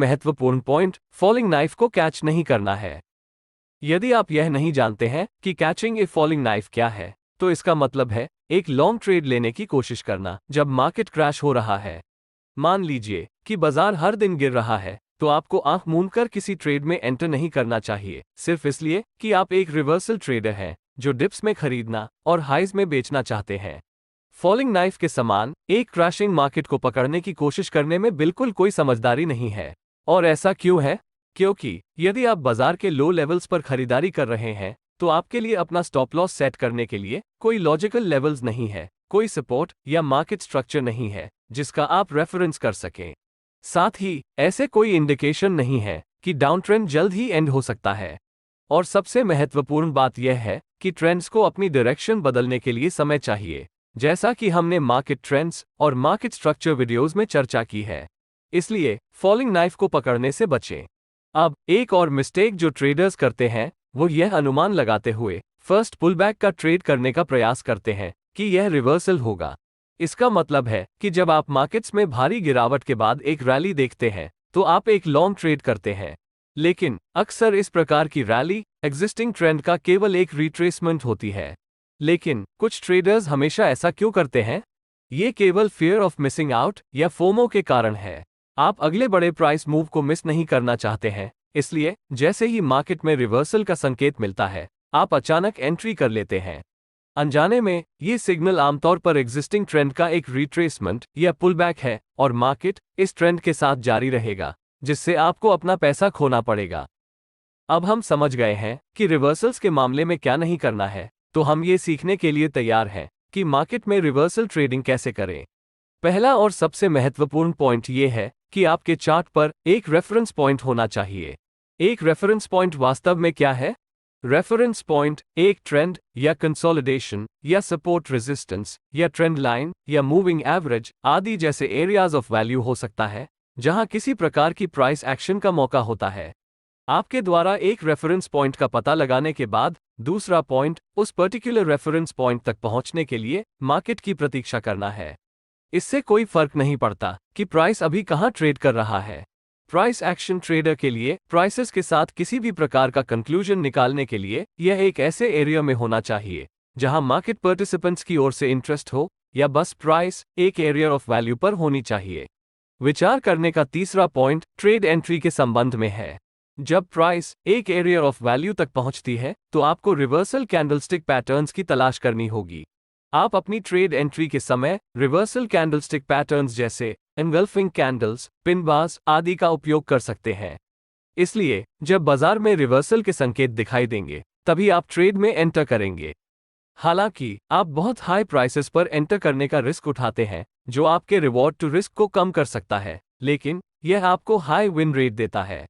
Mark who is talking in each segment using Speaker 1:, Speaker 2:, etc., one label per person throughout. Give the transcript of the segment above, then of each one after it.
Speaker 1: महत्वपूर्ण point, falling knife को catch नहीं करना है। यदि आप यह नहीं जानते हैं कि कैचिंग ए फॉलिंग नाइफ क्या है, तो इसका मतलब है एक लॉन्ग ट्रेड लेने की कोशिश करना जब मार्केट क्रैश हो रहा है। मान लीजिए कि बाजार हर दिन गिर रहा है, तो आपको आंख मूंदकर किसी ट्रेड में एंटर नहीं करना चाहिए, सिर्फ इसलिए कि आप एक रिवर्सल ट्रेडर हैं जो डिप्स में खरीदना और हाइज में बेचना चाहते हैं। फॉलिंग नाइफ के समान एक क्रैशिंग मार्केट को पकड़ने की कोशिश करने में बिल्कुल कोई समझदारी नहीं है। और ऐसा क्यों है? क्योंकि यदि आप बाजार के लो लेवल्स पर खरीदारी कर रहे हैं, तो आपके लिए अपना स्टॉप लॉस सेट करने के लिए कोई लॉजिकल लेवल्स नहीं है, कोई सपोर्ट या मार्केट स्ट्रक्चर नहीं है जिसका आप रेफरेंस कर सकें। साथ ही ऐसे कोई इंडिकेशन नहीं है कि डाउन ट्रेंड जल्द ही एंड हो सकता है। और सबसे महत्वपूर्ण बात यह है कि ट्रेंड्स को अपनी डायरेक्शन बदलने के लिए समय चाहिए, जैसा कि हमने मार्केट ट्रेंड्स और मार्केट स्ट्रक्चर वीडियोस में चर्चा की है। इसलिए फॉलिंग नाइफ को पकड़ने से बचें। अब एक और मिस्टेक जो ट्रेडर्स करते हैं, वो यह अनुमान लगाते हुए फर्स्ट पुलबैक का ट्रेड करने का प्रयास करते हैं कि यह रिवर्सल होगा। इसका मतलब है कि जब आप मार्केट्स में भारी गिरावट के बाद एक रैली देखते हैं, तो आप एक लॉन्ग ट्रेड करते हैं। लेकिन अक्सर इस प्रकार की रैली एग्जिस्टिंग ट्रेंड का केवल एक रिट्रेसमेंट होती है। लेकिन कुछ ट्रेडर्स हमेशा ऐसा क्यों करते हैं? ये केवल फियर ऑफ मिसिंग आउट या फोमो के कारण है। आप अगले बड़े प्राइस मूव को मिस नहीं करना चाहते हैं, इसलिए जैसे ही मार्केट में रिवर्सल का संकेत मिलता है, आप अचानक एंट्री कर लेते हैं। अनजाने में ये सिग्नल आमतौर पर एग्जिस्टिंग ट्रेंड का एक रिट्रेसमेंट या पुलबैक है और मार्केट इस ट्रेंड के साथ जारी रहेगा, जिससे आपको अपना पैसा खोना पड़ेगा। अब हम समझ गए हैं कि रिवर्सल्स के मामले में क्या नहीं करना है, तो हम ये सीखने के लिए तैयार हैं कि मार्केट में रिवर्सल ट्रेडिंग कैसे करें। पहला और सबसे महत्वपूर्ण पॉइंट ये है कि आपके चार्ट पर एक रेफरेंस पॉइंट होना चाहिए। एक रेफरेंस पॉइंट वास्तव में क्या है? रेफरेंस पॉइंट एक ट्रेंड या कंसोलिडेशन या सपोर्ट रेजिस्टेंस या ट्रेंड लाइन या मूविंग एवरेज आदि जैसे एरियाज ऑफ वैल्यू हो सकता है, जहां किसी प्रकार की प्राइस एक्शन का मौका होता है। आपके द्वारा एक रेफरेंस पॉइंट का पता लगाने के बाद दूसरा पॉइंट उस पर्टिकुलर रेफरेंस पॉइंट तक पहुंचने के लिए मार्केट की प्रतीक्षा करना है। इससे कोई फर्क नहीं पड़ता कि प्राइस अभी कहां ट्रेड कर रहा है। प्राइस एक्शन ट्रेडर के लिए प्राइसेस के साथ किसी भी प्रकार का कंक्लूजन निकालने के लिए यह एक ऐसे एरिया में होना चाहिए जहां मार्केट पार्टिसिपेंट्स की ओर से इंटरेस्ट हो, या बस प्राइस एक एरिया ऑफ वैल्यू पर होनी चाहिए। विचार करने का तीसरा पॉइंट ट्रेड एंट्री के संबंध में है। जब प्राइस एक एरिया ऑफ वैल्यू तक पहुंचती है, तो आपको रिवर्सल कैंडलस्टिक पैटर्न्स की तलाश करनी होगी। आप अपनी ट्रेड एंट्री के समय रिवर्सल कैंडलस्टिक पैटर्न्स जैसे एनगल्फिंग कैंडल्स, पिन बार्स आदि का उपयोग कर सकते हैं। इसलिए जब बाजार में रिवर्सल के संकेत दिखाई देंगे, तभी आप ट्रेड में एंटर करेंगे। हालांकि आप बहुत हाई प्राइसेस पर एंटर करने का रिस्क उठाते हैं, जो आपके रिवॉर्ड टू रिस्क को कम कर सकता है, लेकिन यह आपको हाई विन रेट देता है।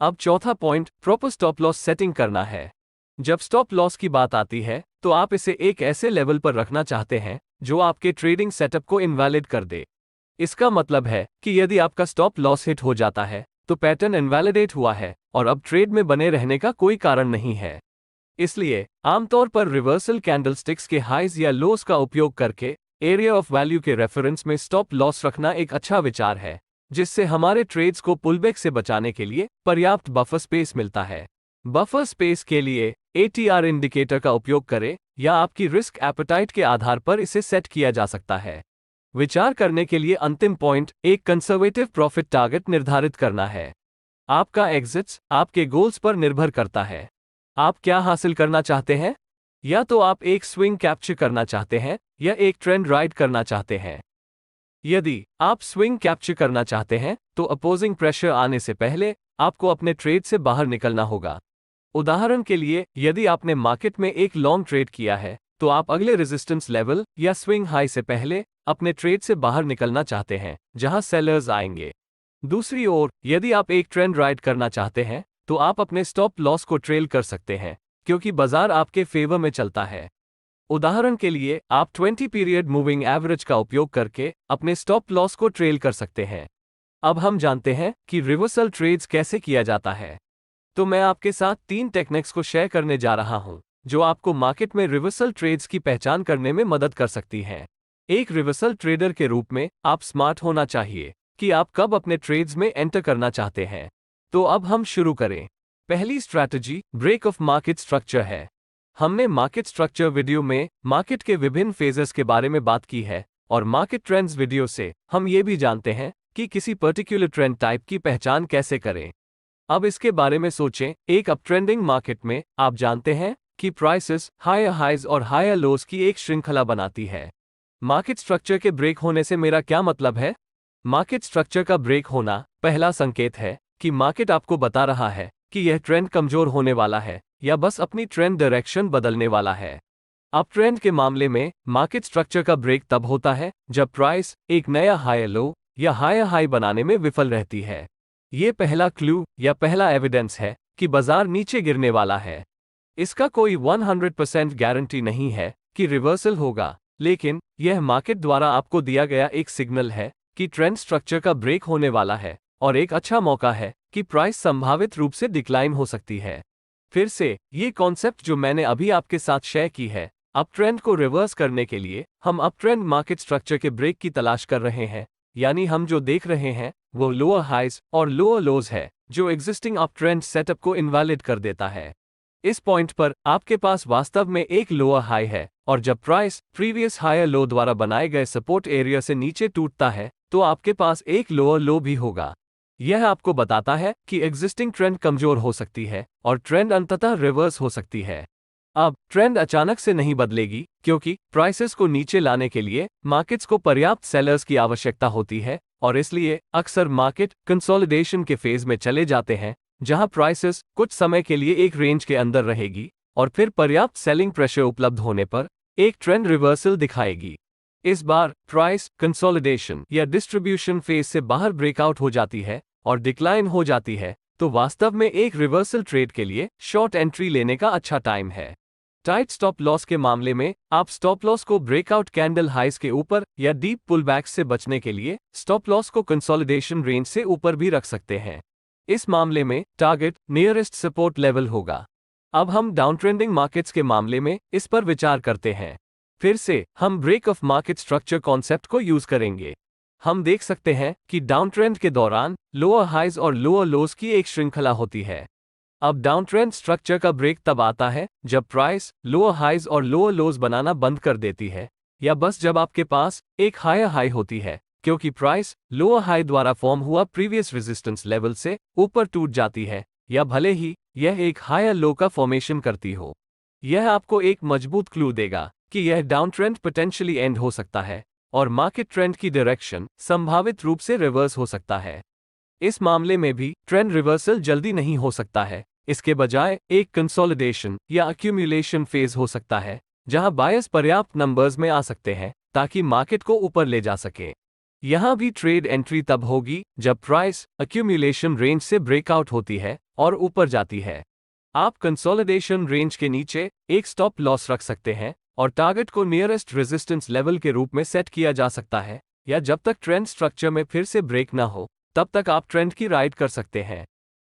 Speaker 1: अब चौथा point proper stop loss setting करना है। जब स्टॉप लॉस की बात आती है, तो आप इसे एक ऐसे लेवल पर रखना चाहते हैं जो आपके ट्रेडिंग सेटअप को इनवैलिड कर दे। इसका मतलब है कि यदि आपका स्टॉप लॉस हिट हो जाता है, तो पैटर्न इनवैलिडेट हुआ है और अब ट्रेड में बने रहने का कोई कारण नहीं है। इसलिए आमतौर पर रिवर्सल कैंडलस्टिक्स के हाइज या लोस का उपयोग करके एरिया ऑफ वैल्यू के रेफरेंस में स्टॉप लॉस रखना एक अच्छा विचार है, जिससे हमारे ट्रेड्स को पुलबैक से बचाने के लिए पर्याप्त बफर स्पेस मिलता है। बफर स्पेस के लिए ATR इंडिकेटर का उपयोग करें, या आपकी रिस्क एपेटाइट के आधार पर इसे सेट किया जा सकता है। विचार करने के लिए अंतिम पॉइंट एक कंजर्वेटिव प्रॉफिट टारगेट निर्धारित करना है। आपका एग्जिट्स आपके गोल्स पर निर्भर करता है। आप क्या हासिल करना चाहते हैं? या तो आप एक स्विंग कैप्चर करना चाहते हैं या एक ट्रेंड राइड करना चाहते हैं। यदि आप स्विंग कैप्चर करना चाहते हैं, तो अपोजिंग प्रेशर आने से पहले आपको अपने ट्रेड से बाहर निकलना होगा। उदाहरण के लिए, यदि आपने मार्केट में एक लॉन्ग ट्रेड किया है, तो आप अगले रेजिस्टेंस लेवल या स्विंग हाई से पहले अपने ट्रेड से बाहर निकलना चाहते हैं, जहां सेलर्स आएंगे। दूसरी ओर, यदि आप एक ट्रेंड राइड करना चाहते हैं, तो आप अपने स्टॉप लॉस को ट्रेल कर सकते हैं, क्योंकि बाजार आपके फेवर में चलता है। उदाहरण के लिए, आप 20 पीरियड मूविंग एवरेज का उपयोग करके अपने स्टॉप लॉस को ट्रेल कर सकते हैं। अब हम जानते हैं कि रिवर्सल ट्रेड्स कैसे किया जाता है। तो मैं आपके साथ 3 टेक्निक्स को शेयर करने जा रहा हूं, जो आपको मार्केट में रिवर्सल ट्रेड्स की पहचान करने में मदद कर सकती हैं। एक रिवर्सल ट्रेडर के रूप में आप स्मार्ट होना चाहिए, कि आप कब अपने ट्रेड्स में एंटर करना चाहते हैं। तो अब हम शुरू करें। पहली strategy break of market structure है। हमने मार्केट स्ट्रक्चर वीडियो में मार्केट के विभिन्न फेजेस के बारे में बात की है, और मार्केट ट्रेंड्स वीडियो से हम ये भी जानते हैं कि किसी पर्टिकुलर ट्रेंड टाइप की पहचान कैसे करें। अब इसके बारे में सोचें। एक अपट्रेंडिंग मार्केट में आप जानते हैं कि प्राइसेस हायर हाइज और हायर लोज की एक श्रृंखला बनाती है। मार्केट स्ट्रक्चर के ब्रेक होने से मेरा क्या मतलब है? मार्केट स्ट्रक्चर का ब्रेक होना पहला संकेत है कि मार्केट आपको बता रहा है कि यह ट्रेंड कमजोर होने वाला है या बस अपनी ट्रेंड डायरेक्शन बदलने वाला है। अप ट्रेंड के मामले में मार्केट स्ट्रक्चर का ब्रेक तब होता है जब प्राइस एक नया हायर लो या हायर हाई बनाने में विफल रहती है। ये पहला क्लू या पहला एविडेंस है कि बाजार नीचे गिरने वाला है। इसका कोई 100% गारंटी नहीं है कि रिवर्सल होगा, लेकिन यह मार्केट द्वारा आपको दिया गया एक सिग्नल है कि ट्रेंड स्ट्रक्चर का ब्रेक होने वाला है और एक अच्छा मौका है कि प्राइस संभावित रूप से डिक्लाइन हो सकती है। फिर से ये कॉन्सेप्ट जो मैंने अभी आपके साथ शेयर की है, अप ट्रेंड को रिवर्स करने के लिए हम अप ट्रेंड मार्केट स्ट्रक्चर के ब्रेक की तलाश कर रहे हैं, यानी हम जो देख रहे हैं वो लोअर हाइज और लोअर लोज है जो एग्जिस्टिंग अप ट्रेंड सेटअप को इनवैलिड कर देता है। इस पॉइंट पर आपके पास वास्तव में एक लोअर हाई है, और जब प्राइस प्रीवियस हायर लो द्वारा बनाए गए सपोर्ट एरिया से नीचे टूटता है तो आपके पास एक लोअर लो भी होगा। यह आपको बताता है कि एग्जिस्टिंग ट्रेंड कमजोर हो सकती है और ट्रेंड अंततः रिवर्स हो सकती है। अब ट्रेंड अचानक से नहीं बदलेगी, क्योंकि प्राइसेस को नीचे लाने के लिए मार्केट्स को पर्याप्त सेलर्स की आवश्यकता होती है, और इसलिए अक्सर मार्केट कंसोलिडेशन के फेज में चले जाते हैं जहां प्राइसेस कुछ समय के लिए एक रेंज के अंदर रहेगी और फिर पर्याप्त सेलिंग प्रेशर उपलब्ध होने पर एक ट्रेंड रिवर्सल दिखाएगी। इस बार प्राइस कंसोलिडेशन या डिस्ट्रीब्यूशन फेज से बाहर ब्रेकआउट हो जाती है और डिक्लाइन हो जाती है, तो वास्तव में एक रिवर्सल ट्रेड के लिए शॉर्ट एंट्री लेने का अच्छा टाइम है। टाइट स्टॉप लॉस के मामले में आप स्टॉप लॉस को ब्रेकआउट कैंडल हाइज के ऊपर या डीप पुलबैक्स से बचने के लिए स्टॉप लॉस को कंसोलिडेशन रेंज से ऊपर भी रख सकते हैं। इस मामले में टारगेट नियरेस्ट सपोर्ट लेवल होगा। अब हम डाउन ट्रेंडिंग मार्केट्स के मामले में इस पर विचार करते हैं। फिर से हम break of market structure concept को यूज करेंगे। हम देख सकते हैं कि डाउन ट्रेंड के दौरान लोअर हाइज और लोअर लोज की एक श्रृंखला होती है। अब डाउन ट्रेंड स्ट्रक्चर का ब्रेक तब आता है जब प्राइस लोअर हाइज और लोअर लोज बनाना बंद कर देती है, या बस जब आपके पास एक हायर हाई होती है, क्योंकि प्राइस लोअर हाई द्वारा फॉर्म हुआ प्रीवियस रेजिस्टेंस लेवल से ऊपर टूट जाती है, या भले ही यह एक हायर लो का फॉर्मेशन करती हो। यह आपको एक मजबूत क्लू देगा कि यह डाउन ट्रेंड पोटेंशियली एंड हो सकता है और मार्केट ट्रेंड की डायरेक्शन संभावित रूप से रिवर्स हो सकता है। इस मामले में भी ट्रेंड रिवर्सल जल्दी नहीं हो सकता है, इसके बजाय एक कंसोलिडेशन या अक्यूमुलेशन फेज हो सकता है जहां बायर्स पर्याप्त नंबर्स में आ सकते हैं ताकि मार्केट को ऊपर ले जा सके। यहां भी ट्रेड एंट्री तब होगी जब प्राइस अक्यूमुलेशन रेंज से ब्रेकआउट होती है और ऊपर जाती है। आप कंसोलिडेशन रेंज के नीचे एक स्टॉप लॉस रख सकते हैं और टारगेट को नियरेस्ट रेजिस्टेंस लेवल के रूप में सेट किया जा सकता है, या जब तक ट्रेंड स्ट्रक्चर में फिर से ब्रेक ना हो तब तक आप ट्रेंड की राइड कर सकते हैं।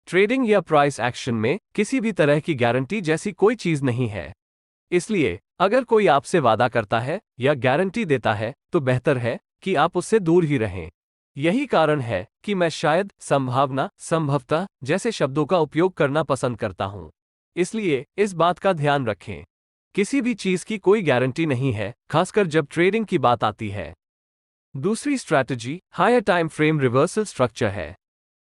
Speaker 1: ट्रेडिंग या प्राइस एक्शन में किसी भी तरह की गारंटी जैसी कोई चीज नहीं है, इसलिए अगर कोई आपसे वादा करता है या गारंटी देता है तो बेहतर है कि आप उससे दूर ही रहें। यही कारण है कि मैं शायद संभावना, संभवतः जैसे शब्दों का उपयोग करना पसंद करता हूं। इसलिए इस बात का ध्यान रखें, किसी भी चीज की कोई गारंटी नहीं है, खासकर जब ट्रेडिंग की बात आती है। दूसरी strategy higher time frame reversal structure है।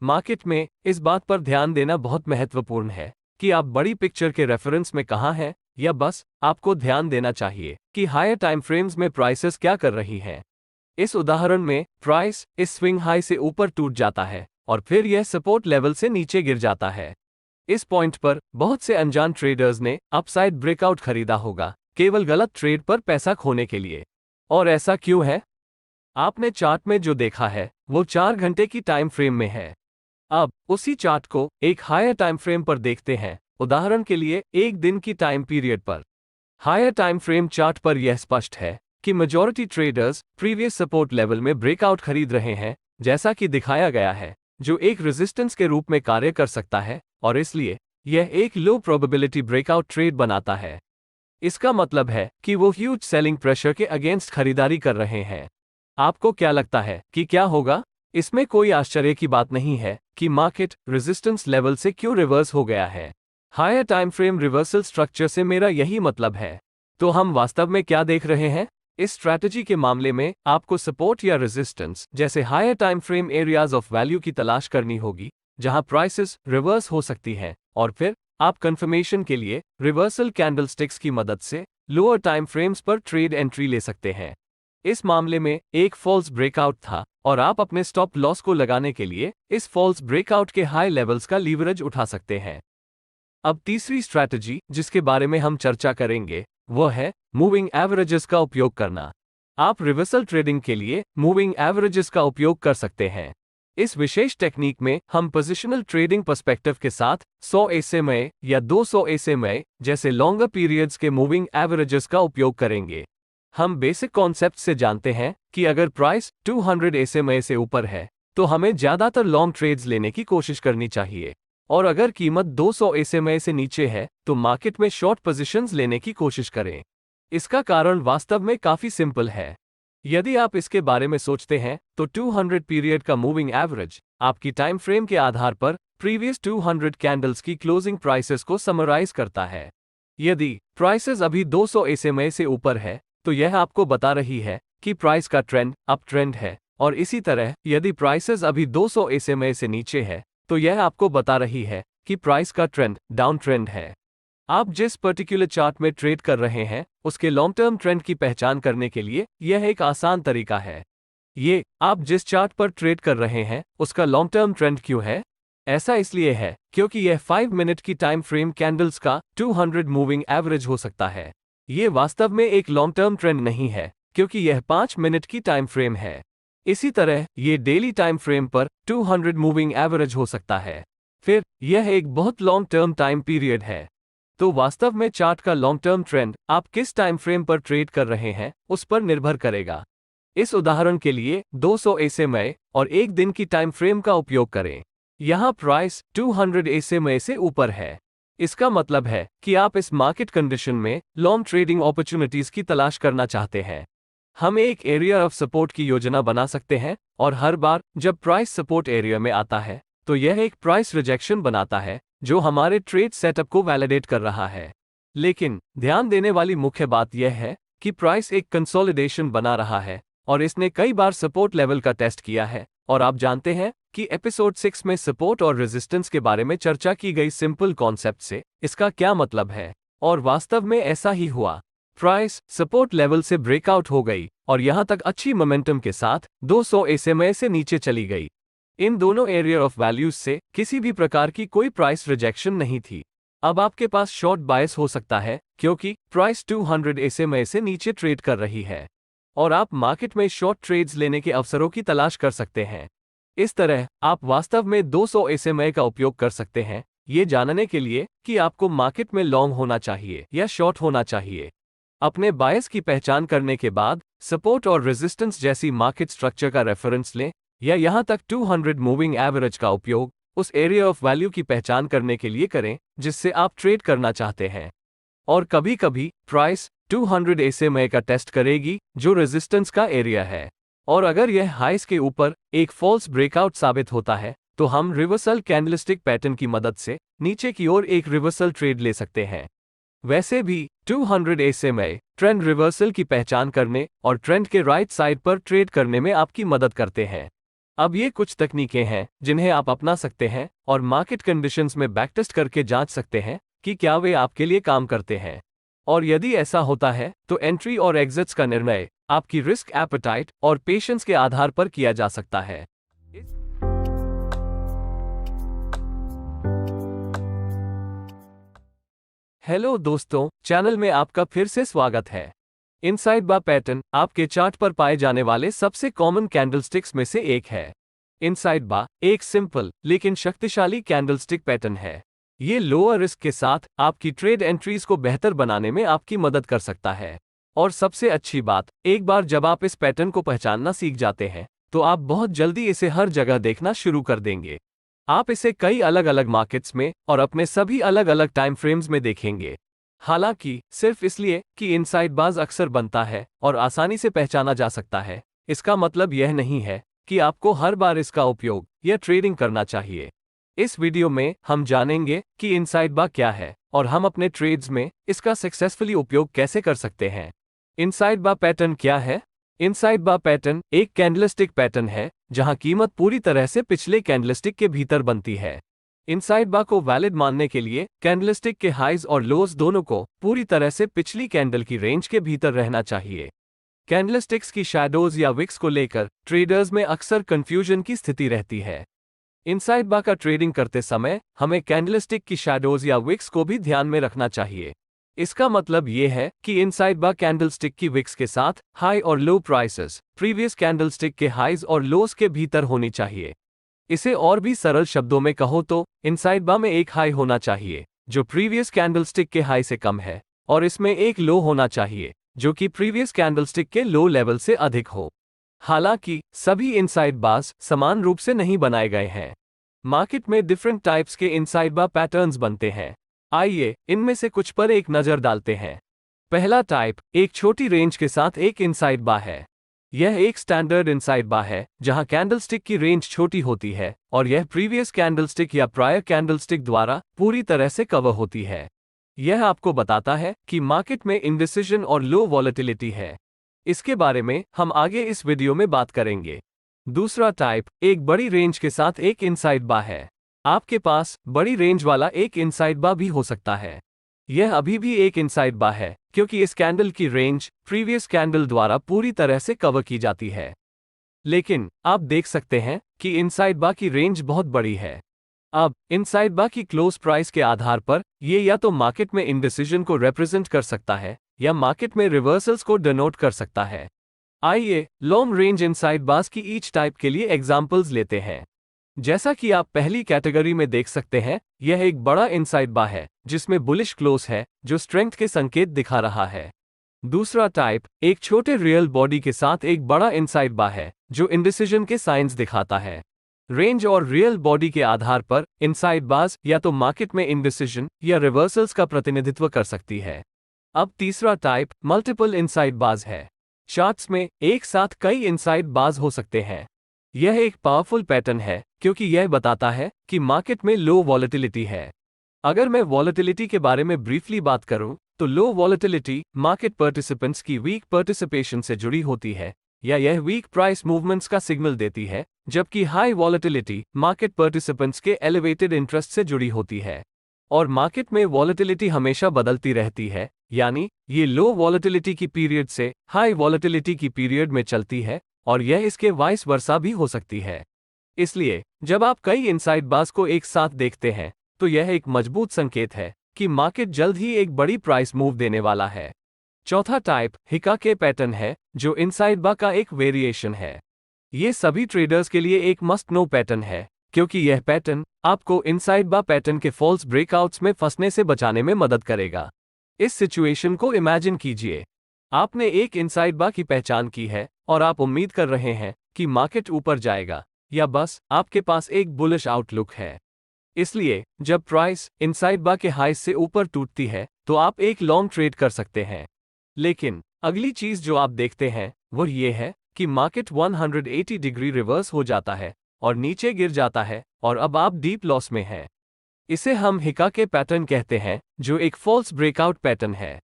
Speaker 1: मार्केट में इस बात पर ध्यान देना बहुत महत्वपूर्ण है कि आप बड़ी पिक्चर के रेफरेंस में कहां हैं, या बस आपको ध्यान देना चाहिए कि हायर टाइम फ्रेम्स में प्राइसेस क्या कर रही हैं। इस उदाहरण में प्राइस इस स्विंग हाई से ऊपर टूट जाता है और फिर यह सपोर्ट लेवल से नीचे गिर जाता है। इस पॉइंट पर बहुत से अनजान ट्रेडर्स ने अपसाइड ब्रेकआउट खरीदा होगा, केवल गलत ट्रेड पर पैसा खोने के लिए। और ऐसा क्यों है? आपने चार्ट में जो देखा है वो 4 घंटे की टाइम फ्रेम में है। अब उसी चार्ट को एक हायर टाइम फ्रेम पर देखते हैं, उदाहरण के लिए एक दिन की टाइम पीरियड पर। हायर टाइम फ्रेम चार्ट पर यह स्पष्ट है कि majority traders previous support level में ब्रेकआउट खरीद रहे हैं, जैसा कि दिखाया गया है, जो एक रेजिस्टेंस के रूप में कार्य कर सकता है, और इसलिए यह एक लो प्रोबेबिलिटी ब्रेकआउट ट्रेड बनाता है। इसका मतलब है कि वो ह्यूज सेलिंग प्रेशर के अगेंस्ट खरीदारी कर रहे हैं। आपको क्या लगता है कि क्या होगा? इसमें कोई आश्चर्य की बात नहीं है कि मार्केट रेजिस्टेंस लेवल से क्यों रिवर्स हो गया है। Higher time frame reversal structure से मेरा यही मतलब है। तो हम वास्तव में क्या देख रहे हैं? इस स्ट्रैटेजी के मामले में आपको सपोर्ट या रेजिस्टेंस जैसे higher time frame areas of value की तलाश करनी होगी, जहां प्राइसेस रिवर्स हो सकती हैं, और फिर आप कंफर्मेशन के लिए रिवर्सल कैंडलस्टिक्स की मदद से लोअर टाइम फ्रेम्स पर ट्रेड एंट्री ले सकते हैं। इस मामले में एक फॉल्स ब्रेकआउट था और आप अपने स्टॉप लॉस को लगाने के लिए इस फॉल्स ब्रेकआउट के हाई लेवल्स का लीवरेज उठा सकते हैं। अब तीसरी स्ट्रैटेजी जिसके बारे में हम चर्चा करेंगे वह है मूविंग एवरेजेस का उपयोग करना। आप रिवर्सल ट्रेडिंग के लिए मूविंग एवरेजेस का उपयोग कर सकते हैं। इस विशेष टेक्निक में हम पोजिशनल ट्रेडिंग पर्सपेक्टिव के साथ 100 SMA या 200 SMA जैसे लॉन्गर पीरियड्स के मूविंग एवरेजेस का उपयोग करेंगे। हम बेसिक कॉन्सेप्ट से जानते हैं कि अगर प्राइस 200 SMA से ऊपर है तो हमें ज्यादातर लॉन्ग ट्रेड्स लेने की कोशिश करनी चाहिए, और अगर कीमत 200 SMA से नीचे है तो मार्केट में शॉर्ट पोजीशंस लेने की कोशिश करें। इसका कारण वास्तव में काफी सिंपल है। यदि आप इसके बारे में सोचते हैं तो 200 पीरियड का मूविंग एवरेज आपकी टाइम फ्रेम के आधार पर प्रीवियस 200 कैंडल्स की क्लोजिंग प्राइसेस को समराइज करता है। यदि प्राइसेस अभी 200 SMA से ऊपर है तो यह आपको बता रही है कि प्राइस का ट्रेंड अप ट्रेंड है, और इसी तरह यदि प्राइसेस अभी 200 SMA से नीचे है तो यह आपको बता रही है कि प्राइस का ट्रेंड डाउन ट्रेंड है। आप जिस पर्टिकुलर चार्ट में ट्रेड कर रहे हैं उसके लॉन्ग टर्म ट्रेंड की पहचान करने के लिए यह एक आसान तरीका है। ये आप जिस चार्ट पर ट्रेड कर रहे हैं उसका लॉन्ग टर्म ट्रेंड क्यों है? ऐसा इसलिए है क्योंकि यह 5 मिनट की टाइम फ्रेम कैंडल्स का 200 मूविंग एवरेज हो सकता है। ये वास्तव में एक लॉन्ग टर्म ट्रेंड नहीं है क्योंकि यह 5 मिनट की टाइम फ्रेम है। इसी तरह ये डेली टाइम फ्रेम पर 200 मूविंग एवरेज हो सकता है। फिर यह एक बहुत लॉन्ग टर्म टाइम पीरियड है। तो वास्तव में चार्ट का लॉन्ग टर्म ट्रेंड आप किस टाइम फ्रेम पर ट्रेड कर रहे हैं उस पर निर्भर करेगा। इस उदाहरण के लिए 200 SMA और एक दिन की टाइम फ्रेम का उपयोग करें। यहाँ प्राइस 200 SMA से ऊपर है। इसका मतलब है कि आप इस मार्केट कंडीशन में लॉन्ग ट्रेडिंग अपॉर्चुनिटीज की तलाश करना चाहते हैं। हम एक एरिया ऑफ सपोर्ट की योजना बना सकते हैं, और हर बार जब प्राइस सपोर्ट एरिया में आता है तो यह एक प्राइस रिजेक्शन बनाता है जो हमारे ट्रेड सेटअप को वैलिडेट कर रहा है। लेकिन ध्यान देने वाली मुख्य बात यह है कि प्राइस एक कंसोलिडेशन बना रहा है और इसने कई बार सपोर्ट लेवल का टेस्ट किया है, और आप जानते हैं कि एपिसोड 6 में सपोर्ट और रेजिस्टेंस के बारे में चर्चा की गई सिंपल कॉन्सेप्ट से इसका क्या मतलब है, और वास्तव में ऐसा ही हुआ। प्राइस सपोर्ट लेवल से ब्रेकआउट हो गई और यहां तक अच्छी मोमेंटम के साथ 200 SMA से नीचे चली गई। इन दोनों एरिया ऑफ वैल्यूज से किसी भी प्रकार की कोई प्राइस रिजेक्शन नहीं थी। अब आपके पास शॉर्ट बायस हो सकता है क्योंकि प्राइस 200 SMA से नीचे ट्रेड कर रही है, और आप मार्केट में शॉर्ट ट्रेड्स लेने के अवसरों की तलाश कर सकते हैं। इस तरह आप वास्तव में 200 SMA का उपयोग कर सकते हैं ये जानने के लिए कि आपको मार्केट में लॉन्ग होना चाहिए या शॉर्ट होना चाहिए। अपने बायस की पहचान करने के बाद सपोर्ट और रेजिस्टेंस जैसी मार्केट स्ट्रक्चर का रेफरेंस लें, या यहां तक 200 मूविंग एवरेज का उपयोग उस एरिया ऑफ वैल्यू की पहचान करने के लिए करें जिससे आप ट्रेड करना चाहते हैं। और कभी कभी प्राइस 200 SMA का टेस्ट करेगी जो रेजिस्टेंस का एरिया है, और अगर यह हाइस के ऊपर एक फॉल्स ब्रेकआउट साबित होता है तो हम रिवर्सल कैंडलस्टिक पैटर्न की मदद से नीचे की ओर एक रिवर्सल ट्रेड ले सकते हैं। वैसे भी 200 SMA ट्रेंड रिवर्सल की पहचान करने और ट्रेंड के राइट साइड पर ट्रेड करने में आपकी मदद करते हैं। अब ये कुछ तकनीकें हैं जिन्हें आप अपना सकते हैं और मार्केट कंडीशंस में बैकटेस्ट करके जांच सकते हैं कि क्या वे आपके लिए काम करते हैं, और यदि ऐसा होता है तो एंट्री और एग्जिट्स का निर्णय आपकी रिस्क एपेटाइट और पेशेंस के आधार पर किया जा सकता है। हेलो दोस्तों, चैनल में आपका फिर से स्वागत है। इनसाइड बार पैटर्न आपके चार्ट पर पाए जाने वाले सबसे कॉमन कैंडलस्टिक्स में से एक है। इनसाइड बार एक सिंपल लेकिन शक्तिशाली कैंडलस्टिक पैटर्न है। ये लोअर रिस्क के साथ आपकी ट्रेड एंट्रीज को बेहतर बनाने में आपकी मदद कर सकता है। और सबसे अच्छी बात, एक बार जब आप इस पैटर्न को पहचानना सीख जाते हैं तो आप बहुत जल्दी इसे हर जगह देखना शुरू कर देंगे। आप इसे कई अलग अलग मार्केट्स में और अपने सभी अलग अलग टाइम फ्रेम्स में देखेंगे। हालांकि सिर्फ इसलिए कि इनसाइड बाज अक्सर बनता है और आसानी से पहचाना जा सकता है, इसका मतलब यह नहीं है कि आपको हर बार इसका उपयोग या ट्रेडिंग करना चाहिए। इस वीडियो में हम जानेंगे कि इनसाइड बार क्या है और हम अपने ट्रेड्स में इसका सक्सेसफुली उपयोग कैसे कर सकते हैं। इनसाइड बार पैटर्न क्या है? इनसाइड बार पैटर्न एक कैंडलस्टिक पैटर्न है जहां कीमत पूरी तरह से पिछले कैंडलस्टिक के भीतर बनती है। इनसाइड बार को वैलिड मानने के लिए कैंडलस्टिक के हाइज और लोज दोनों को पूरी तरह से पिछली कैंडल की रेंज के भीतर रहना चाहिए। कैंडलस्टिक्स की शैडोज या विक्स को लेकर ट्रेडर्स में अक्सर कंफ्यूजन की स्थिति रहती है। इनसाइड बार का ट्रेडिंग करते समय हमें कैंडलस्टिक की शैडोज या विक्स को भी ध्यान में रखना चाहिए। इसका मतलब ये है कि इनसाइड बार कैंडलस्टिक की विक्स के साथ हाई और लो प्राइसेस प्रीवियस कैंडलस्टिक के हाइज और लोज के भीतर होनी चाहिए। इसे और भी सरल शब्दों में कहो तो इनसाइड बार में एक हाई होना चाहिए जो प्रीवियस कैंडलस्टिक के हाई से कम है, और इसमें एक लो होना चाहिए जो कि प्रीवियस कैंडलस्टिक के लो लेवल से अधिक हो। हालांकि सभी इनसाइड बार्स समान रूप से नहीं बनाए गए हैं। मार्केट में डिफरेंट टाइप्स के इनसाइड बार पैटर्न्स बनते हैं। आइए इनमें से कुछ पर एक नजर डालते हैं। पहला टाइप एक छोटी रेंज के साथ एक इनसाइड बार है। यह एक स्टैंडर्ड इनसाइड बार है जहां कैंडलस्टिक की रेंज छोटी होती है और यह प्रीवियस कैंडलस्टिक या प्रायर कैंडलस्टिक द्वारा पूरी तरह से कवर होती है। यह आपको बताता है कि मार्केट में इंडिसिजन और लो वॉलेटिलिटी है। इसके बारे में हम आगे इस वीडियो में बात करेंगे। दूसरा टाइप एक बड़ी रेंज के साथ एक इनसाइड बार है। आपके पास बड़ी रेंज वाला एक इनसाइड बार भी हो सकता है। यह अभी भी एक इनसाइड बार है क्योंकि इस कैंडल की रेंज प्रीवियस कैंडल द्वारा पूरी तरह से कवर की जाती है। लेकिन आप देख सकते हैं कि इनसाइड बार की रेंज बहुत बड़ी है। अब इनसाइड बार की क्लोज प्राइस के आधार पर यह या तो मार्केट में इंडिसिजन को रिप्रेजेंट कर सकता है या मार्केट में रिवर्सल्स को डिनोट कर सकता है। आइए लॉन्ग रेंज इनसाइड बार्स की ईच टाइप के लिए एग्जांपल्स लेते हैं। जैसा कि आप पहली कैटेगरी में देख सकते हैं, यह एक बड़ा इनसाइड बार है जिसमें बुलिश क्लोज है जो स्ट्रेंथ के संकेत दिखा रहा है। दूसरा टाइप एक छोटे रियल बॉडी के साथ एक बड़ा इनसाइड बार है जो इंडिसिजन के साइंस दिखाता है। रेंज और रियल बॉडी के आधार पर इनसाइड बार्स या तो मार्केट में इंडिसिजन या रिवर्सल्स का प्रतिनिधित्व कर सकती है। अब तीसरा टाइप मल्टीपल इनसाइड बार्स है। चार्ट्स में एक साथ कई इनसाइड बार्स हो सकते हैं। यह एक पावरफुल पैटर्न है क्योंकि यह बताता है कि मार्केट में लो वॉलेटिलिटी है। अगर मैं वॉलेटिलिटी के बारे में ब्रीफली बात करूं, तो लो वॉलेटिलिटी मार्केट पार्टिसिपेंट्स की वीक पार्टिसिपेशन से जुड़ी होती है या यह वीक प्राइस मूवमेंट्स का सिग्नल देती है, जबकि हाई वॉलेटिलिटी मार्केट पार्टिसिपेंट्स के एलिवेटेड इंटरेस्ट से जुड़ी होती है। और मार्केट में वॉलेटिलिटी हमेशा बदलती रहती है, यानी ये लो वॉलेटिलिटी की पीरियड से हाई वॉलेटिलिटी की पीरियड में चलती है और यह इसके वाइस वर्सा भी हो सकती है। इसलिए जब आप कई इनसाइड बार्स को एक साथ देखते हैं तो यह एक मजबूत संकेत है कि मार्केट जल्द ही एक बड़ी प्राइस मूव देने वाला है। चौथा टाइप हिकाके पैटर्न है जो इनसाइड बार का एक वेरिएशन है। ये सभी ट्रेडर्स के लिए एक मस्ट नो पैटर्न है क्योंकि यह पैटर्न आपको इनसाइड बार पैटर्न के फॉल्स ब्रेकआउट्स में फंसने से बचाने में मदद करेगा। इस सिचुएशन को इमेजिन कीजिए, आपने एक इनसाइड बार की पहचान की है और आप उम्मीद कर रहे हैं कि मार्केट ऊपर जाएगा, या बस आपके पास एक बुलिश आउटलुक है। इसलिए जब प्राइस इनसाइड बार के हाई से ऊपर टूटती है तो आप एक लॉन्ग ट्रेड कर सकते हैं। लेकिन अगली चीज जो आप देखते हैं वह ये है कि मार्केट 180 डिग्री रिवर्स हो जाता है और नीचे गिर जाता है और अब आप डीप लॉस में हैं। इसे हम हिकाके पैटर्न कहते हैं जो एक फॉल्स ब्रेकआउट पैटर्न है।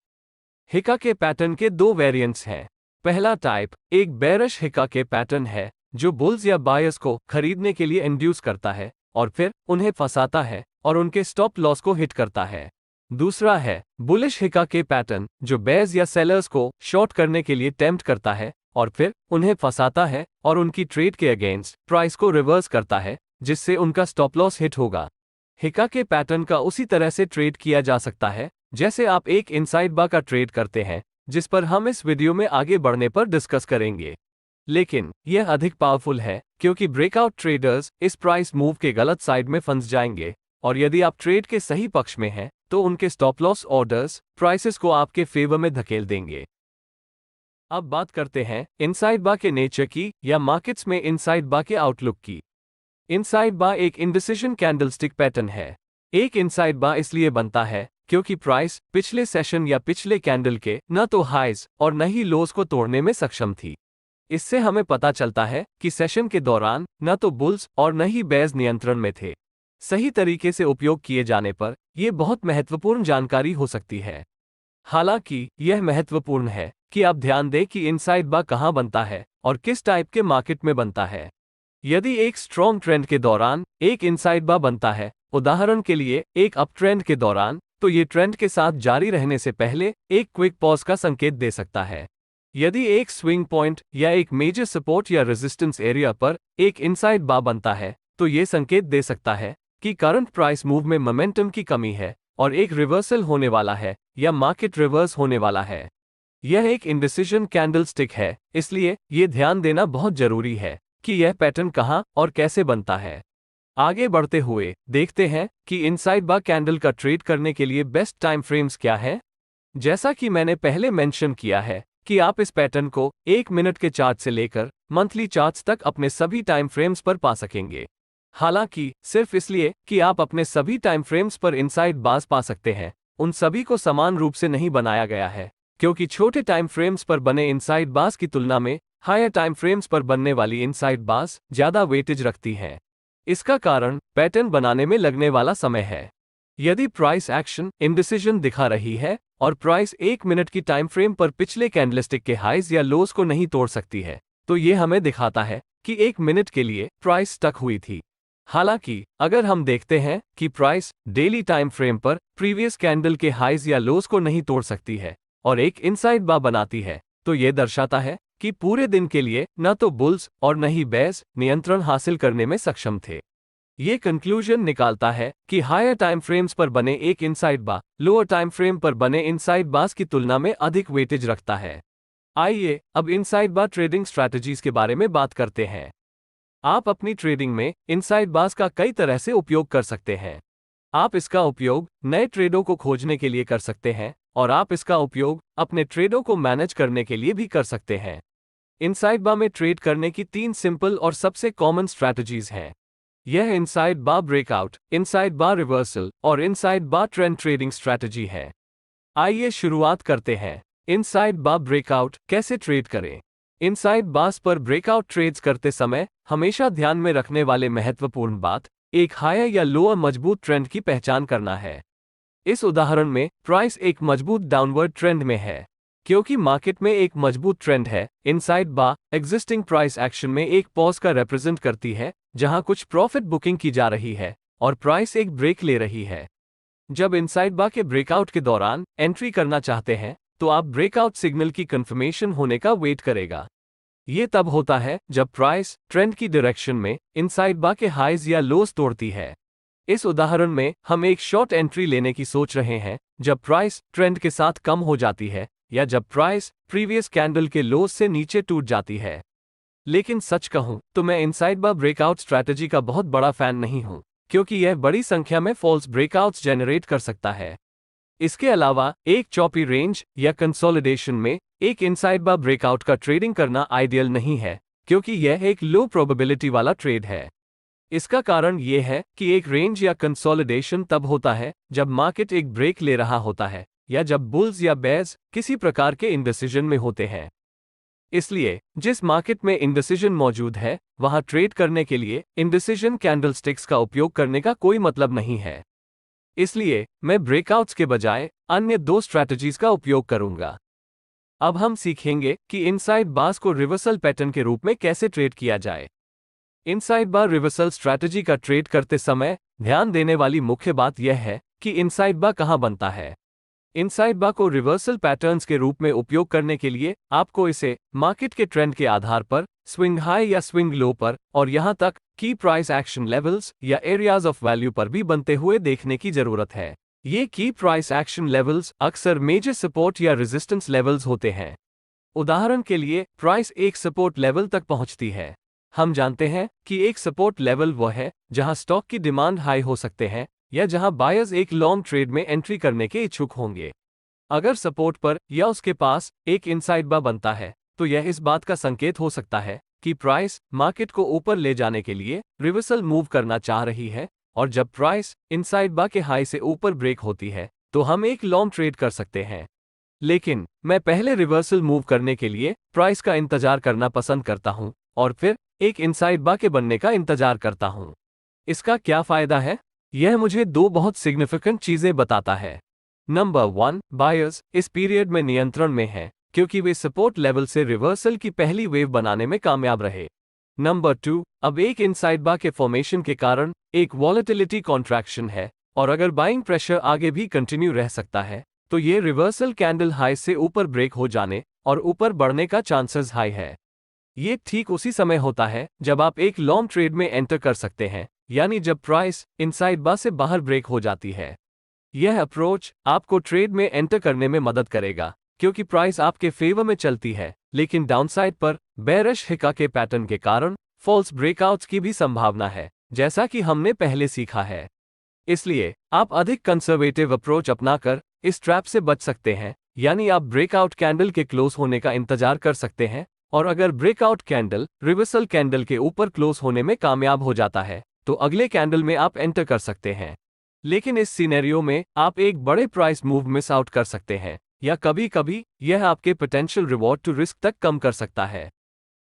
Speaker 1: हिकाके पैटर्न के दो वेरिएंट्स हैं। पहला टाइप एक बेरिश हिकाके पैटर्न है जो बुल्स या बायर्स को खरीदने के लिए इंड्यूस करता है और फिर उन्हें फंसाता है और उनके स्टॉप लॉस को हिट करता है। दूसरा है बुलिश हिकाके पैटर्न जो बेयर्स या सेलर्स को शॉर्ट करने के लिए टेम्प्ट करता है और फिर उन्हें फंसाता है और उनकी ट्रेड के अगेंस्ट प्राइस को रिवर्स करता है जिससे उनका स्टॉप लॉस हिट होगा। हिकाके पैटर्न का उसी तरह से ट्रेड किया जा सकता है जैसे आप एक इनसाइड बार का ट्रेड करते हैं, जिस पर हम इस वीडियो में आगे बढ़ने पर डिस्कस करेंगे। लेकिन यह अधिक पावरफुल है क्योंकि ब्रेकआउट ट्रेडर्स इस प्राइस मूव के गलत साइड में फंस जाएंगे और यदि आप ट्रेड के सही पक्ष में हैं तो उनके स्टॉप लॉस ऑर्डर्स प्राइसेस को आपके फेवर में धकेल देंगे। अब बात करते हैं इनसाइड बार के नेचर की या मार्केट्स में इनसाइड बार के आउटलुक की। इनसाइड बार एक इंडिसिजन कैंडलस्टिक पैटर्न है। एक इनसाइड बार इसलिए बनता है क्योंकि प्राइस पिछले सेशन या पिछले कैंडल के न तो हाइज और न ही लोज को तोड़ने में सक्षम थी। इससे हमें पता चलता है कि सेशन के दौरान न तो बुल्स और न ही बेयर्स नियंत्रण में थे। सही तरीके से उपयोग किए जाने पर यह बहुत महत्वपूर्ण जानकारी हो सकती है। हालांकि यह महत्वपूर्ण है कि आप ध्यान दें कि इनसाइड बार कहां बनता है और किस टाइप के मार्केट में बनता है। यदि एक स्ट्रॉन्ग ट्रेंड के दौरान एक इनसाइड बार बनता है, उदाहरण के लिए एक अप ट्रेंड के दौरान, तो ये ट्रेंड के साथ जारी रहने से पहले एक क्विक पॉज का संकेत दे सकता है। यदि एक स्विंग पॉइंट या एक मेजर सपोर्ट या रेजिस्टेंस एरिया पर एक इनसाइड बार बनता है, तो ये संकेत दे सकता है कि करंट प्राइस मूव में मोमेंटम की कमी है और एक रिवर्सल होने वाला है या मार्केट रिवर्स होने वाला है। यह एक इंडिसीजन कैंडलस्टिक है, इसलिए ये ध्यान देना बहुत जरूरी है कि यह पैटर्न कहां और कैसे बनता है। आगे बढ़ते हुए देखते हैं कि इनसाइड बार कैंडल का ट्रेड करने के लिए बेस्ट टाइम फ्रेम्स क्या है। जैसा कि मैंने पहले मेंशन किया है कि आप इस पैटर्न को 1 मिनट के चार्ट से लेकर मंथली चार्ट्स तक अपने सभी टाइम फ्रेम्स पर पा सकेंगे। हालांकि सिर्फ इसलिए कि आप अपने सभी टाइम फ्रेम्स पर इनसाइड बार्स पा सकते हैं, उन सभी को समान रूप से नहीं बनाया गया है, क्योंकि छोटे टाइम फ्रेम्स पर बने इनसाइड बार्स की तुलना में हायर टाइम फ्रेम्स पर बनने वाली इनसाइड बार्स ज्यादा वेटेज रखती हैं। इसका कारण पैटर्न बनाने में लगने वाला समय है। यदि प्राइस एक्शन इंडिसीजन दिखा रही है और प्राइस 1 मिनट की टाइम फ्रेम पर पिछले कैंडलस्टिक के हाइज या लोज को नहीं तोड़ सकती है, तो ये हमें दिखाता है कि 1 मिनट के लिए प्राइस स्टक हुई थी। हालांकि अगर हम देखते हैं कि प्राइस डेली टाइम फ्रेम पर प्रीवियस कैंडल के हाइज या लोज को नहीं तोड़ सकती है और एक इनसाइड बार बनाती है, तो यह दर्शाता है कि पूरे दिन के लिए न तो बुल्स और न ही बेयर्स नियंत्रण हासिल करने में सक्षम थे। ये कंक्लूजन निकालता है कि हायर टाइम फ्रेम्स पर बने एक इनसाइड बार लोअर टाइम फ्रेम पर बने इनसाइड बार्स की तुलना में अधिक वेटेज रखता है। आइए अब इनसाइड बार ट्रेडिंग स्ट्रैटेजीज के बारे में बात करते हैं। आप अपनी ट्रेडिंग में इनसाइड बार्स का कई तरह से उपयोग कर सकते हैं। आप इसका उपयोग नए ट्रेडों को खोजने के लिए कर सकते हैं और आप इसका उपयोग अपने ट्रेडों को मैनेज करने के लिए भी कर सकते हैं। इनसाइड बार में ट्रेड करने की 3 सिंपल और सबसे कॉमन स्ट्रैटेजीज हैं। यह इनसाइड बार ब्रेकआउट, इनसाइड बार रिवर्सल और इनसाइड बार ट्रेंड ट्रेडिंग स्ट्रैटेजी है। आइए शुरुआत करते हैं। इनसाइड बार ब्रेकआउट कैसे ट्रेड करें। इनसाइड बार्स पर ब्रेकआउट ट्रेड्स करते समय हमेशा ध्यान में रखने वाले महत्वपूर्ण बात एक हायर या लोअर मजबूत ट्रेंड की पहचान करना है। इस उदाहरण में प्राइस एक मजबूत डाउनवर्ड ट्रेंड में है। क्योंकि मार्केट में एक मजबूत ट्रेंड है, इनसाइड बार एग्जिस्टिंग प्राइस एक्शन में एक पॉज का रिप्रेजेंट करती है, जहां कुछ प्रॉफिट बुकिंग की जा रही है और प्राइस एक ब्रेक ले रही है। जब इनसाइड बार के ब्रेकआउट के दौरान एंट्री करना चाहते हैं, तो आप ब्रेकआउट सिग्नल की कंफर्मेशन होने का वेट करेगा। ये तब होता है जब प्राइस ट्रेंड की डायरेक्शन में इनसाइड बार के हाइज या लोज तोड़ती है। इस उदाहरण में हम एक शॉर्ट एंट्री लेने की सोच रहे हैं जब प्राइस ट्रेंड के साथ कम हो जाती है या जब प्राइस प्रीवियस कैंडल के लोज से नीचे टूट जाती है। लेकिन सच कहूं तो मैं इनसाइड बार ब्रेकआउट स्ट्रैटेजी का बहुत बड़ा फैन नहीं हूं, क्योंकि यह बड़ी संख्या में फॉल्स ब्रेकआउट्स जनरेट कर सकता है। इसके अलावा एक चॉपी रेंज या कंसोलिडेशन में एक इनसाइड बार ब्रेकआउट का ट्रेडिंग करना आइडियल नहीं है, क्योंकि यह एक लो प्रोबेबिलिटी वाला ट्रेड है। इसका कारण यह है कि एक रेंज या कंसोलिडेशन तब होता है जब मार्केट एक ब्रेक ले रहा होता है या जब बुल्स या बेयर्स किसी प्रकार के इंडिसीजन में होते हैं। इसलिए जिस मार्केट में इंडिसीजन मौजूद है, वहां ट्रेड करने के लिए इंडिसीजन कैंडलस्टिक्स का उपयोग करने का कोई मतलब नहीं है। इसलिए मैं ब्रेकआउट्स के बजाय अन्य 2 स्ट्रैटेजीज का उपयोग करूंगा। अब हम सीखेंगे कि इनसाइड बार्स को रिवर्सल पैटर्न के रूप में कैसे ट्रेड किया जाए। इनसाइड बार रिवर्सल स्ट्रैटेजी का ट्रेड करते समय ध्यान देने वाली मुख्य बात यह है कि इनसाइड बार कहां बनता है। इनसाइड बार को रिवर्सल पैटर्न्स के रूप में उपयोग करने के लिए आपको इसे मार्केट के ट्रेंड के आधार पर स्विंग हाई या स्विंग लो पर और यहां तक की प्राइस एक्शन लेवल्स या एरियाज ऑफ वैल्यू पर भी बनते हुए देखने की जरूरत है। ये की प्राइस एक्शन लेवल्स अक्सर मेजर सपोर्ट या रेजिस्टेंस लेवल्स होते हैं। उदाहरण के लिए प्राइस एक सपोर्ट लेवल तक पहुंचती है। हम जानते हैं कि एक सपोर्ट लेवल वह है जहां स्टॉक की डिमांड हाई हो सकते हैं या जहां बायर्स एक लॉन्ग ट्रेड में एंट्री करने के इच्छुक होंगे। अगर सपोर्ट पर या उसके पास एक इनसाइड बार बनता है, तो यह इस बात का संकेत हो सकता है कि प्राइस मार्केट को ऊपर ले जाने के लिए रिवर्सल मूव करना चाह रही है, और जब प्राइस इनसाइड बार के हाई से ऊपर ब्रेक होती है, तो हम एक लॉन्ग ट्रेड कर सकते हैं। लेकिन मैं पहले रिवर्सल मूव करने के लिए प्राइस का इंतजार करना पसंद करता हूं और फिर एक इनसाइड बा के बनने का इंतजार करता हूं। इसका क्या फायदा है? यह मुझे दो बहुत सिग्निफिकेंट चीजें बताता है। नंबर 1, बायर्स इस पीरियड में नियंत्रण में हैं क्योंकि वे सपोर्ट लेवल से रिवर्सल की पहली वेव बनाने में कामयाब रहे। नंबर 2, अब एक इनसाइड बा के फॉर्मेशन के कारण एक वॉलेटिलिटी कॉन्ट्रैक्शन है और अगर बाइंग प्रेशर आगे भी कंटिन्यू रह सकता है तो ये रिवर्सल कैंडल हाई से ऊपर ब्रेक हो जाने और ऊपर बढ़ने का चांसेस हाई है। ये ठीक उसी समय होता है जब आप एक लॉन्ग ट्रेड में एंटर कर सकते हैं, यानी जब प्राइस इनसाइड बा से बाहर ब्रेक हो जाती है। यह अप्रोच आपको ट्रेड में एंटर करने में मदद करेगा क्योंकि प्राइस आपके फेवर में चलती है, लेकिन डाउनसाइड पर बेयरिश हिका के पैटर्न के कारण फॉल्स ब्रेकआउट्स की भी संभावना है, जैसा कि हमने पहले सीखा है। इसलिए आप अधिक कंजर्वेटिव अप्रोच अपनाकर इस ट्रैप से बच सकते हैं, यानी आप ब्रेकआउट कैंडल के क्लोज होने का इंतजार कर सकते हैं और अगर ब्रेकआउट कैंडल रिवर्सल कैंडल के ऊपर क्लोज होने में कामयाब हो जाता है तो अगले कैंडल में आप एंटर कर सकते हैं। लेकिन इस सिनेरियो में आप एक बड़े प्राइस मूव मिस आउट कर सकते हैं या कभी कभी यह आपके पोटेंशियल रिवॉर्ड टू रिस्क तक कम कर सकता है।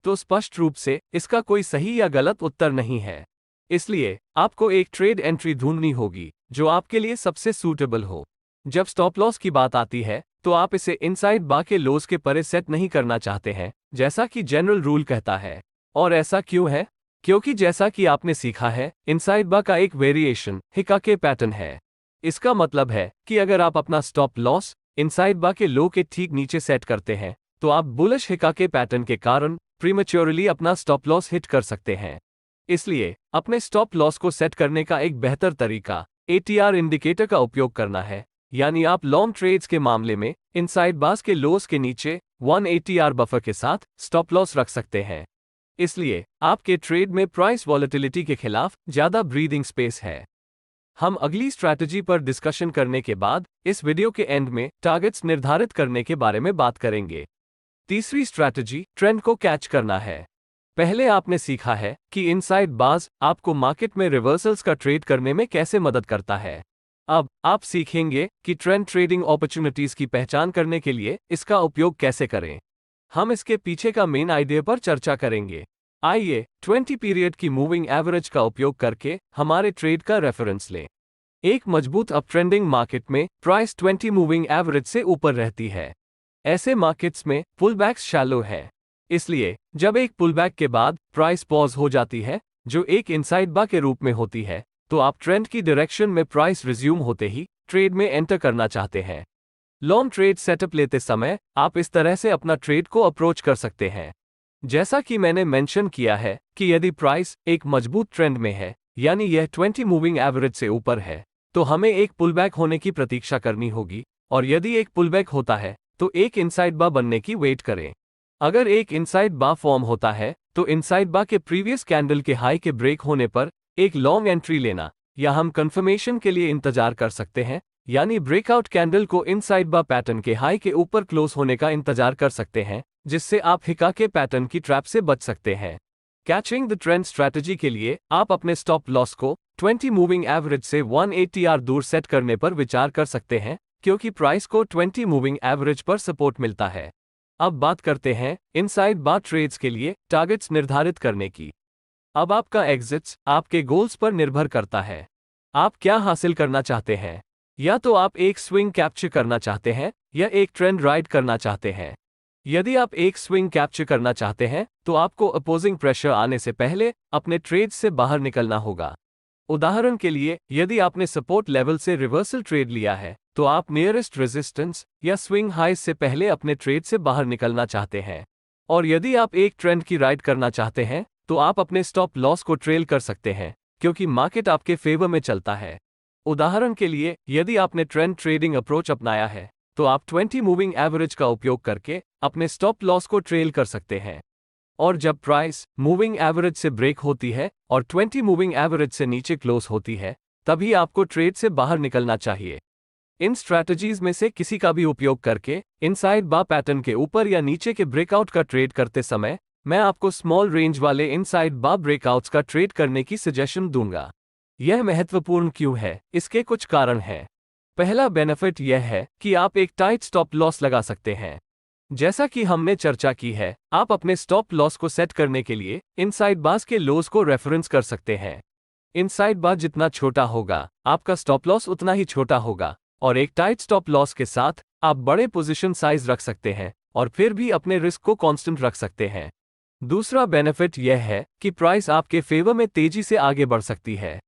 Speaker 1: तो स्पष्ट रूप से इसका कोई सही या गलत उत्तर नहीं है। इसलिए आपको एक ट्रेड एंट्री ढूंढनी होगी जो आपके लिए सबसे सूटेबल हो। जब स्टॉप लॉस की बात आती है तो आप इसे इनसाइड बा के लोज के परे सेट नहीं करना चाहते हैं, जैसा कि जनरल रूल कहता है। और ऐसा क्यों है? क्योंकि जैसा कि आपने सीखा है, इनसाइड बा का एक वेरिएशन हिका के पैटर्न है। इसका मतलब है कि अगर आप अपना स्टॉप लॉस इनसाइड बा के लो के ठीक नीचे सेट करते हैं तो आप बुलिश हिका के पैटर्न के कारण प्रीमेच्योरली अपना स्टॉप लॉस हिट कर सकते हैं। इसलिए अपने स्टॉप लॉस को सेट करने का एक बेहतर तरीका एटीआर इंडिकेटर का उपयोग करना है, यानी आप लॉन्ग ट्रेड्स के मामले में इनसाइड बास के लोस के नीचे 1 एटीआर बफर के साथ स्टॉप लॉस रख सकते हैं। इसलिए आपके ट्रेड में प्राइस वॉलेटिलिटी के खिलाफ ज्यादा ब्रीदिंग स्पेस है। हम अगली स्ट्रैटेजी पर डिस्कशन करने के बाद इस वीडियो के एंड में टारगेट्स निर्धारित करने के बारे में बात करेंगे। तीसरी स्ट्रैटेजी ट्रेंड को कैच करना है। पहले आपने सीखा है कि इनसाइड बाज आपको मार्केट में रिवर्सल्स का ट्रेड करने में कैसे मदद करता है। अब आप सीखेंगे कि ट्रेंड ट्रेडिंग अपॉर्चुनिटीज की पहचान करने के लिए इसका उपयोग कैसे करें। हम इसके पीछे का मेन आइडिया पर चर्चा करेंगे। आइए 20 पीरियड की मूविंग एवरेज का उपयोग करके हमारे ट्रेड का रेफरेंस लें। एक मजबूत अपट्रेंडिंग मार्केट में प्राइस 20 मूविंग एवरेज से ऊपर रहती है। ऐसे मार्केट्स में पुलबैक्स शैलो है। इसलिए जब एक पुलबैक के बाद प्राइस पॉज हो जाती है, जो एक इनसाइड बा के रूप में होती है, तो आप ट्रेंड की डायरेक्शन में प्राइस रिज्यूम होते ही ट्रेड में एंटर करना चाहते हैं। लॉन्ग ट्रेड सेटअप लेते समय आप इस तरह से अपना ट्रेड को अप्रोच कर सकते हैं। जैसा कि मैंने मेंशन किया है कि यदि प्राइस एक मजबूत ट्रेंड में है, यानी यह 20 मूविंग एवरेज से ऊपर है, तो हमें एक पुलबैक होने की प्रतीक्षा करनी होगी, और यदि एक पुलबैक होता है तो एक इनसाइड बा बनने की वेट करें। अगर एक इनसाइड बा फॉर्म होता है तो इनसाइड बा के प्रीवियस कैंडल के हाई के ब्रेक होने पर एक लॉन्ग एंट्री लेना, या हम कंफर्मेशन के लिए इंतजार कर सकते हैं, यानी ब्रेकआउट कैंडल को इनसाइड बा पैटर्न के हाई के ऊपर क्लोज होने का इंतजार कर सकते हैं, जिससे आप हिका के पैटर्न की ट्रैप से बच सकते हैं। कैचिंग द ट्रेंड स्ट्रैटेजी के लिए आप अपने स्टॉप लॉस को 20 मूविंग एवरेज से 180 आर दूर सेट करने पर विचार कर सकते हैं, क्योंकि प्राइस को 20 मूविंग एवरेज पर सपोर्ट मिलता है। अब बात करते हैं इनसाइड बा ट्रेड्स के लिए टारगेट्स निर्धारित करने की। अब आपका एग्जिट्स आपके गोल्स पर निर्भर करता है। आप क्या हासिल करना चाहते हैं? या तो आप एक स्विंग कैप्चर करना चाहते हैं या एक ट्रेंड राइड करना चाहते हैं। यदि आप एक स्विंग कैप्चर करना चाहते हैं तो आपको अपोजिंग प्रेशर आने से पहले अपने ट्रेड से बाहर निकलना होगा। उदाहरण के लिए, यदि आपने सपोर्ट लेवल से रिवर्सल ट्रेड लिया है तो आप नियरेस्ट रेजिस्टेंस या स्विंग हाइज से पहले अपने ट्रेड से बाहर निकलना चाहते हैं। और यदि आप एक ट्रेंड की राइड करना चाहते हैं तो आप अपने स्टॉप लॉस को ट्रेल कर सकते हैं, क्योंकि मार्केट आपके फेवर में चलता है। उदाहरण के लिए, यदि आपने ट्रेंड ट्रेडिंग अप्रोच अपनाया है तो आप 20 मूविंग एवरेज का उपयोग करके अपने स्टॉप लॉस को ट्रेल कर सकते हैं। और जब प्राइस मूविंग एवरेज से ब्रेक होती है और 20 मूविंग एवरेज से नीचे क्लोज होती है, तभी आपको ट्रेड से बाहर निकलना चाहिए। इन स्ट्रैटेजीज में से किसी का भी उपयोग करके इनसाइड बा पैटर्न के ऊपर या नीचे के ब्रेकआउट का ट्रेड करते समय मैं आपको स्मॉल रेंज वाले इनसाइड बा ब्रेकआउट्स का ट्रेड करने की सजेशन दूंगा। यह महत्वपूर्ण क्यों है? इसके कुछ कारण हैं। पहला बेनिफिट यह है कि आप एक टाइट स्टॉप लॉस लगा सकते हैं। जैसा कि हमने चर्चा की है, आप अपने स्टॉप लॉस को सेट करने के लिए इनसाइड बार्स के लोज को रेफरेंस कर सकते हैं। इनसाइड बार जितना छोटा होगा, आपका स्टॉप लॉस उतना ही छोटा होगा, और एक टाइट स्टॉप लॉस के साथ आप बड़े पोजीशन साइज रख सकते हैं और फिर भी अपने रिस्क को कांस्टेंट रख सकते हैं। दूसरा बेनिफिट यह है कि प्राइस आपके फेवर में तेजी से आगे बढ़ सकती है।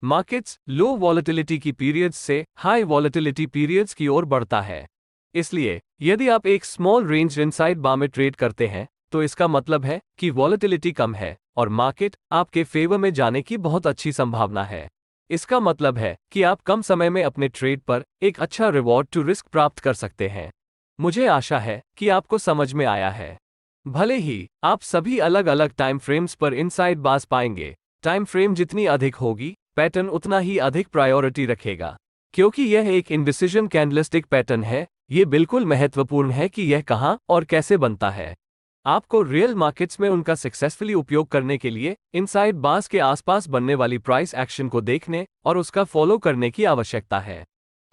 Speaker 1: मार्केट्स लो वॉलेटिलिटी की पीरियड्स से हाई वॉलेटिलिटी पीरियड्स की ओर बढ़ता है। इसलिए यदि आप एक स्मॉल रेंज इनसाइड बार में ट्रेड करते हैं, तो इसका मतलब है कि वॉलेटिलिटी कम है और मार्केट आपके फेवर में जाने की बहुत अच्छी संभावना है। इसका मतलब है कि आप कम समय में अपने ट्रेड पर एक अच्छा रिवॉर्ड टू रिस्क प्राप्त कर सकते हैं। मुझे आशा है कि आपको समझ में आया है। भले ही आप सभी अलग अलग टाइम फ्रेम्स पर इनसाइड बार्स पाएंगे, टाइम फ्रेम जितनी अधिक होगी, पैटर्न उतना ही अधिक प्रायोरिटी रखेगा। क्योंकि यह एक इंडिसीजन कैंडलस्टिक पैटर्न है, ये बिल्कुल महत्वपूर्ण है कि यह कहां और कैसे बनता है। आपको रियल मार्केट्स में उनका सक्सेसफुली उपयोग करने के लिए इनसाइड बार्स के आसपास बनने वाली प्राइस एक्शन को देखने और उसका फॉलो करने की आवश्यकता है।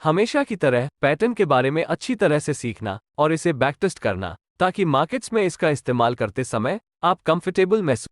Speaker 1: हमेशा की तरह पैटर्न के बारे में अच्छी तरह से सीखना और इसे बैकटेस्ट करना, ताकि मार्केट्स में इसका इस्तेमाल करते समय आप कंफर्टेबल महसूस